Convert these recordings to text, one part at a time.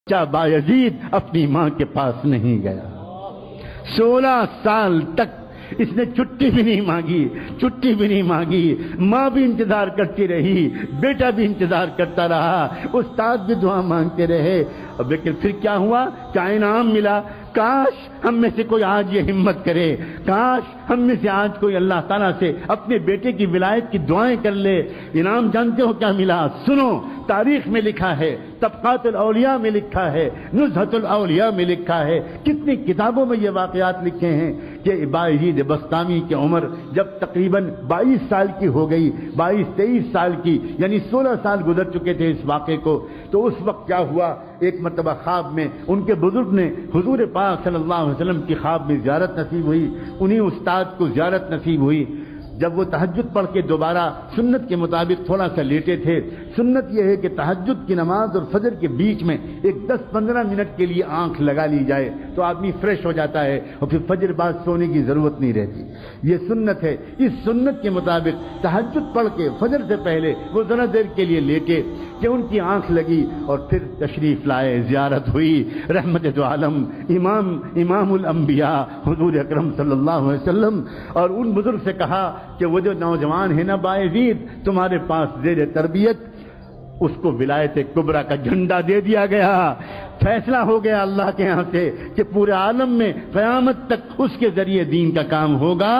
بچہ بایزید اپنی ماں کے پاس نہیں گیا. 16 سال تک اس نے چھٹی بھی نہیں مانگی. ماں بھی انتظار کرتی رہی, بیٹا بھی انتظار کرتا رہا, استاد بھی دعا مانگتے رہے. لیکن پھر کیا ہوا؟ کیا انعام ملا؟ کاش ہم میں سے کوئی آج یہ ہمت کرے, کاش ہم میں سے آج کوئی اللہ تعالیٰ سے اپنے بیٹے کی ولایت کی دعائیں کر لے. انعام جانتے ہو کیا ملا؟ سنو, تاریخ میں لکھا ہے, طبقات الاولیاء میں لکھا ہے, نزہۃ الاولیاء میں لکھا ہے, کتنی کتابوں میں یہ واقعات لکھے ہیں کہ بایزید بسطامی کی عمر جب تقریباً 22 سال کی ہو گئی, 22-23 سال کی, یعنی 16 سال گزر چکے تھے اس واقعے کو. تو اس وقت کیا ہوا, ایک مرتبہ خواب میں ان کے بزرگ نے حضور پاک صلی اللہ علیہ وسلم کی خواب میں زیارت نصیب ہوئی, انہی استاد کو زیارت نصیب ہوئی. جب وہ تہجد پڑھ کے دوبارہ سنت کے مطابق تھوڑا سا لیٹے تھے. سنت یہ ہے کہ تہجد کی نماز اور فجر کے بیچ میں ایک 10-15 منٹ کے لیے آنکھ لگا لی جائے تو آدمی فریش ہو جاتا ہے اور پھر فجر بعد سونے کی ضرورت نہیں رہتی. یہ سنت ہے. اس سنت کے مطابق تہجد پڑھ کے فجر سے پہلے وہ ذرا دیر کے لیے لیٹے کہ ان کی آنکھ لگی اور پھر تشریف لائے, زیارت ہوئی. رحمت دو عالم امام الانبیاء حضور اکرم صلی اللہ علیہ وسلم اور ان بزرگ سے کہا کہ وہ جو نوجوان ہے نا بایزید تمہارے پاس زیر تربیت, اس کو ولایت کبریٰ کا جھنڈا دے دیا گیا. فیصلہ ہو گیا اللہ کے ہاں سے کہ پورے عالم میں قیامت تک اس کے ذریعے دین کا کام ہوگا.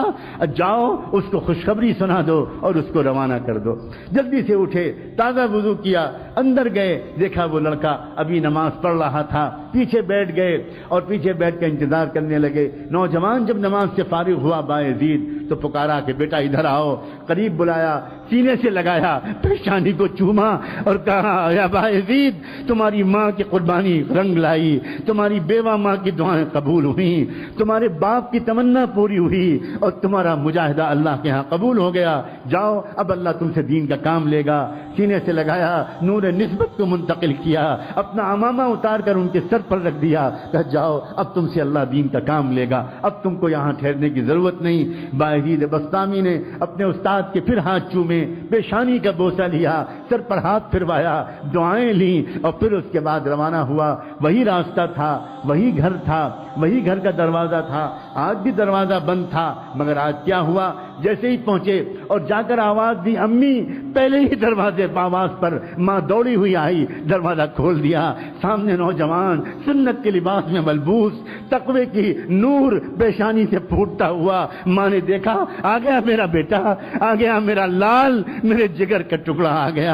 جاؤ اس کو خوشخبری سنا دو اور اس کو روانہ کر دو. جلدی سے اٹھے, تازہ وضو کیا, اندر گئے, دیکھا وہ لڑکا ابھی نماز پڑھ رہا تھا. پیچھے بیٹھ گئے اور پیچھے بیٹھ کے انتظار کرنے لگے. نوجوان جب نماز سے فارغ ہوا بایزید تو پکارا کہ بیٹا ادھر آؤ. قریب بلایا, سینے سے لگایا, پیشانی کو چوما اور کہا یا بایزید تمہاری ماں کی قربانی رنگ لائی, تمہاری بیوہ ماں کی دعائیں قبول ہوئیں, تمہارے باپ کی تمنا پوری ہوئی اور تمہارا مجاہدہ اللہ کے ہاں قبول ہو گیا. جاؤ اب اللہ تم سے دین کا کام لے گا. سینے سے لگایا, نور نسبت کو منتقل کیا, اپنا عمامہ اتار کر ان کے سر پر رکھ دیا, کہا جاؤ اب تم سے اللہ دین کا کام لے گا, اب تم کو یہاں ٹھہرنے کی ضرورت نہیں. بایزید بسطامی نے اپنے استاد کے پھر ہاتھ چومے, پیشانی کا بوسہ لیا, سر پر ہاتھ پھروایا, دعائیں لیں اور پھر اس کے بعد روانہ ہوا. وہی راستہ تھا, وہی گھر تھا, وہی گھر کا دروازہ تھا. آج بھی دروازہ بند تھا, مگر آج کیا ہوا, جیسے ہی پہنچے اور جا کر آواز دی امی, پہلے ہی دروازے آواز پر ماں دوڑی ہوئی آئی, دروازہ کھول دیا. سامنے نوجوان سنت کے لباس میں ملبوس, تقوی کی نور پیشانی سے پھوٹتا ہوا. ماں نے دیکھا, آ گیا میرا بیٹا, آ گیا میرا لال, میرے جگر کا ٹکڑا آ گیا.